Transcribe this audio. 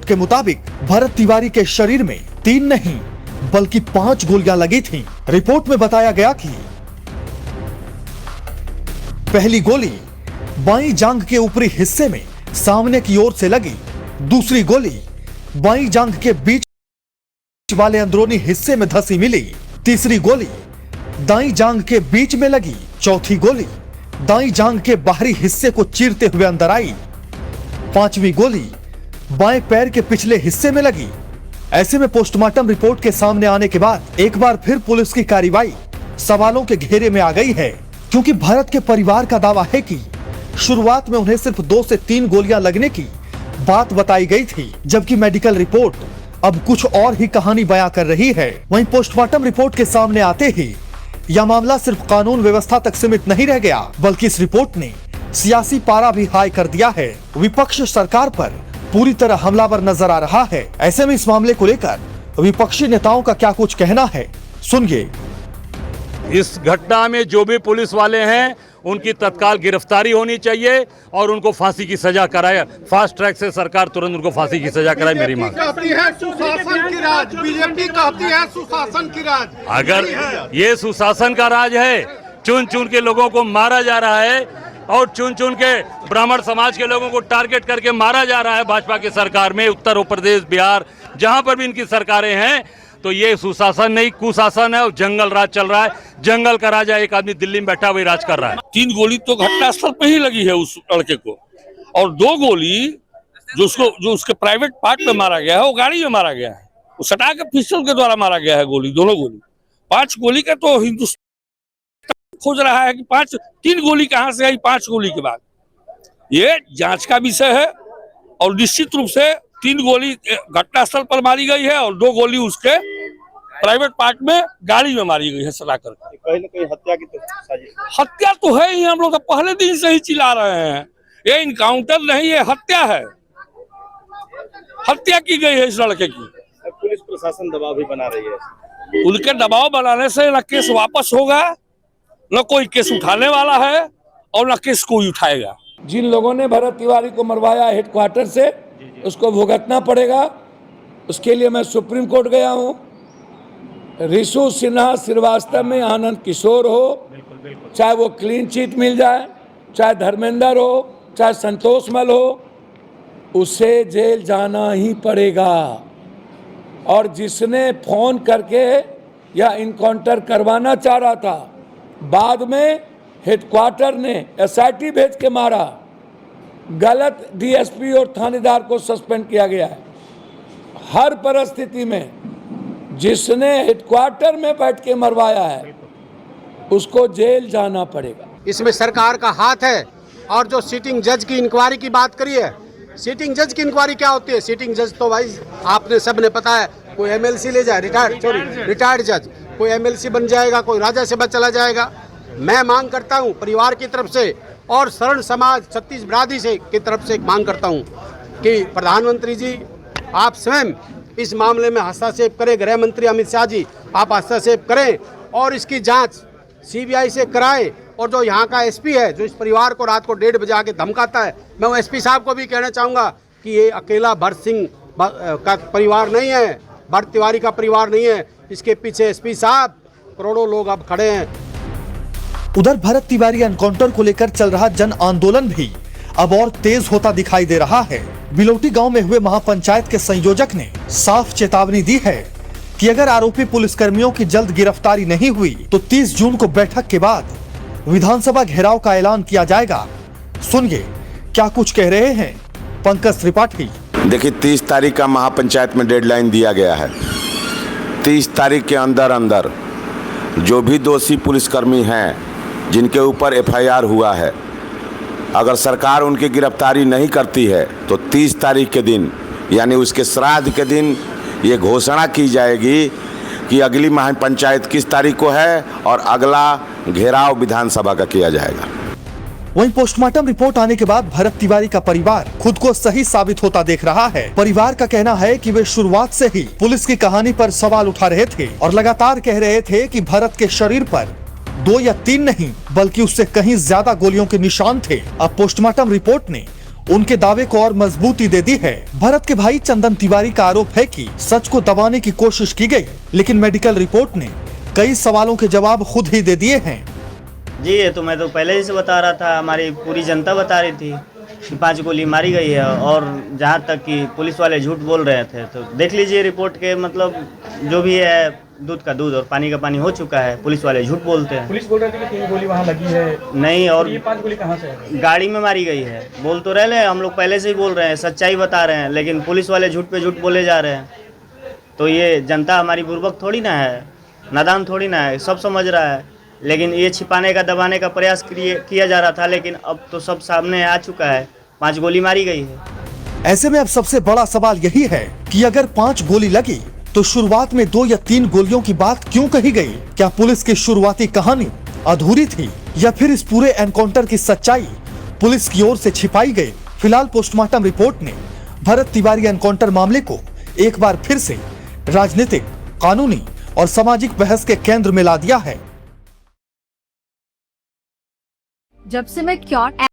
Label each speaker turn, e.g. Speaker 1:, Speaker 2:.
Speaker 1: के मुताबिक भरत तिवारी के शरीर में 3 नहीं बल्कि 5 गोलियां लगी थीं। रिपोर्ट में बताया गया कि पहली गोली बाईं जांघ के ऊपरी हिस्से में सामने की ओर से लगी, दूसरी गोली बाईं जांघ के बीच वाले अंदरूनी हिस्से में धंसी मिली, तीसरी गोली दाईं जांघ के बीच में लगी, चौथी गोली दाईं जांघ के बाहरी हिस्से को चीरते हुए अंदर आई, पांचवी गोली बाएं पैर के पिछले हिस्से में लगी। ऐसे में पोस्टमार्टम रिपोर्ट के सामने आने के बाद एक बार फिर पुलिस की कार्रवाई सवालों के घेरे में आ गई है, क्योंकि भरत के परिवार का दावा है कि शुरुआत में उन्हें सिर्फ 2 से 3 गोलियां लगने की बात बताई गई थी, जबकि मेडिकल रिपोर्ट अब कुछ और ही कहानी बयां कर रही है। वहीं पोस्टमार्टम रिपोर्ट के सामने आते ही यह मामला सिर्फ कानून व्यवस्था तक सीमित नहीं रह गया, बल्कि इस रिपोर्ट ने सियासी पारा भी हाई कर दिया है। विपक्ष सरकार पर पूरी तरह हमलावर नजर आ रहा है। ऐसे में इस मामले को लेकर विपक्षी नेताओं का क्या कुछ कहना है, सुनिए।
Speaker 2: इस घटना में जो भी पुलिस वाले हैं उनकी तत्काल गिरफ्तारी होनी चाहिए और उनको फांसी की सजा कराए। फास्ट ट्रैक से सरकार तुरंत उनको फांसी की सजा कराए, मेरी मांग।
Speaker 3: कहती है सुशासन की राज, बीजेपी कहती है सुशासन की राज।
Speaker 2: अगर ये सुशासन का राज है, चुन चुन के लोगों को मारा जा रहा है और चुन चुन के ब्राह्मण समाज के लोगों को टारगेट करके मारा जा रहा है भाजपा की सरकार में, उत्तर प्रदेश, बिहार, जहां पर भी इनकी सरकारें हैं, तो ये सुशासन नहीं कुशासन है और जंगल राज चल रहा है। जंगल का राजा एक आदमी दिल्ली में बैठा वही राज कर रहा है।
Speaker 4: 3 गोली तो घटनास्थल पे ही लगी है उस लड़के को, और 2 गोली जो उसके प्राइवेट पार्ट में मारा गया है वो गाड़ी में मारा गया है, वो सटा के पिस्टल के द्वारा मारा गया है गोली, दोनों गोली। 5 गोली का तो हिंदुस्तान खोज रहा है कि 3 गोली कहां से आई 5 गोली के बाद। ये जांच का विषय है और निश्चित रूप से 3 गोली घटनास्थल पर मारी गई है और 2 गोली उसके प्राइवेट पार्ट में गाड़ी में मारी गई है सटा कर।
Speaker 5: कहीं न कहीं हत्या की तो साजिश,
Speaker 4: हत्या तो है ही, हम लोग तो पहले दिन से ही चिल्ला रहे हैं ये इनकाउंटर नहीं, ये हत्या है। हत्या की गई है इस लड़के की।
Speaker 5: पुलिस प्रशासन दबाव भी बना रही है।
Speaker 4: उनके दबाव बनाने से न केस वापस होगा, न कोई केस उठाने वाला है और न केस कोई उठाएगा।
Speaker 6: जिन लोगों ने भरत तिवारी को मरवाया हेडक्वार्टर से, उसको भुगतना पड़ेगा। उसके लिए मैं सुप्रीम कोर्ट गया हूँ। रिशु सिन्हा श्रीवास्तव में आनंद किशोर हो, चाहे वो क्लीन चिट मिल जाए, चाहे धर्मेंद्र हो, चाहे संतोष मल हो, उसे जेल जाना ही पड़ेगा। और जिसने फोन करके या इनकाउंटर करवाना चाह रहा था, बाद में हेडक्वार्टर ने SIT भेज के मारा, गलत DSP और थानेदार को सस्पेंड किया गया है। हर परिस्थिति में जिसने हेडक्वार्टर में बैठ के मरवाया है उसको जेल जाना पड़ेगा।
Speaker 3: इसमें सरकार का हाथ है। और जो सिटिंग जज की इंक्वायरी की बात करी है, सिटिंग जज की इंक्वायरी क्या होती है? सिटिंग जज तो भाई आपने सबने पता है, कोई MLC ले जाए, रिटायर्ड जज, कोई MLC बन जाएगा, कोई राज्यसभा चला जाएगा। मैं मांग करता हूं परिवार की तरफ से और शरण समाज छत्तीस बिरादरी से की तरफ से मांग करता हूं कि प्रधानमंत्री जी आप स्वयं इस मामले में हस्तक्षेप करें। गृह मंत्री अमित शाह जी आप हस्तक्षेप करें और इसकी जांच CBI से कराएं। और जो यहाँ का SP है, जो इस परिवार को रात को 1:30 बजे आके धमकाता है, मैं वो SP साहब को भी कहना चाहूँगा कि ये अकेला भरत सिंह का परिवार नहीं है, भरत तिवारी का परिवार नहीं है, इसके पीछे SP साहब, करोड़ों लोग अब खड़े हैं।
Speaker 1: उधर भरत तिवारी एनकाउंटर को लेकर चल रहा जन आंदोलन भी अब और तेज होता दिखाई दे रहा है। बिलोटी गांव में हुए महापंचायत के संयोजक ने साफ चेतावनी दी है कि अगर आरोपी पुलिसकर्मियों की जल्द गिरफ्तारी नहीं हुई तो 30 जून को बैठक के बाद विधानसभा घेराव का ऐलान किया जाएगा। सुनिए क्या कुछ कह रहे हैं पंकज त्रिपाठी।
Speaker 7: देखिए 30 तारीख का महापंचायत में डेडलाइन दिया गया है। 30 तारीख के अंदर जो भी दोषी पुलिसकर्मी हैं जिनके ऊपर FIR हुआ है, अगर सरकार उनकी गिरफ्तारी नहीं करती है तो 30 तारीख के दिन यानी उसके श्राद्ध के दिन ये घोषणा की जाएगी कि अगली महापंचायत किस तारीख को है और अगला घेराव विधानसभा का किया जाएगा।
Speaker 1: वहीं पोस्टमार्टम रिपोर्ट आने के बाद भरत तिवारी का परिवार खुद को सही साबित होता देख रहा है। परिवार का कहना है कि वे शुरुआत से ही पुलिस की कहानी पर सवाल उठा रहे थे और लगातार कह रहे थे कि भरत के शरीर पर 2 या 3 नहीं बल्कि उससे कहीं ज्यादा गोलियों के निशान थे। अब पोस्टमार्टम रिपोर्ट ने उनके दावे को और मजबूती दे दी है। भरत के भाई चंदन तिवारी का आरोप है कि सच को दबाने की कोशिश की गई, लेकिन मेडिकल रिपोर्ट ने कई सवालों के जवाब खुद ही दे दिए हैं।
Speaker 8: जी ये तो मैं तो पहले ही से बता रहा था, हमारी पूरी जनता बता रही थी कि 5 गोली मारी गई है, और जहाँ तक कि पुलिस वाले झूठ बोल रहे थे, तो देख लीजिए रिपोर्ट के, मतलब जो भी है दूध का दूध और पानी का पानी हो चुका है। पुलिस वाले झूठ बोलते हैं।
Speaker 5: पुलिस बोल रही थी कि 3 गोली वहाँ लगी है,
Speaker 8: नहीं, और
Speaker 5: ये 5 गोली कहाँ से है?
Speaker 8: गाड़ी में मारी गई है। बोल तो रहे हम लोग पहले से ही बोल रहे हैं, सच्चाई बता रहे हैं, लेकिन पुलिस वाले झूठ पे झूठ बोले जा रहे हैं। तो ये जनता हमारी बुर्बक थोड़ी ना है, नादान थोड़ी ना है, सब समझ रहा है, लेकिन ये छिपाने का दबाने का प्रयास किया जा रहा था, लेकिन अब तो सब सामने आ चुका है, 5 गोली मारी गई है।
Speaker 1: ऐसे में अब सबसे बड़ा सवाल यही है कि अगर 5 गोली लगी तो शुरुआत में 2 या 3 गोलियों की बात क्यों कही गई? क्या पुलिस की शुरुआती कहानी अधूरी थी, या फिर इस पूरे एनकाउंटर की सच्चाई पुलिस की ओर से छिपाई गई? फिलहाल पोस्टमार्टम रिपोर्ट ने भरत तिवारी एनकाउंटर मामले को एक बार फिर से राजनीतिक, कानूनी और सामाजिक बहस के केंद्र में ला दिया है।
Speaker 9: जब से मैं क्योर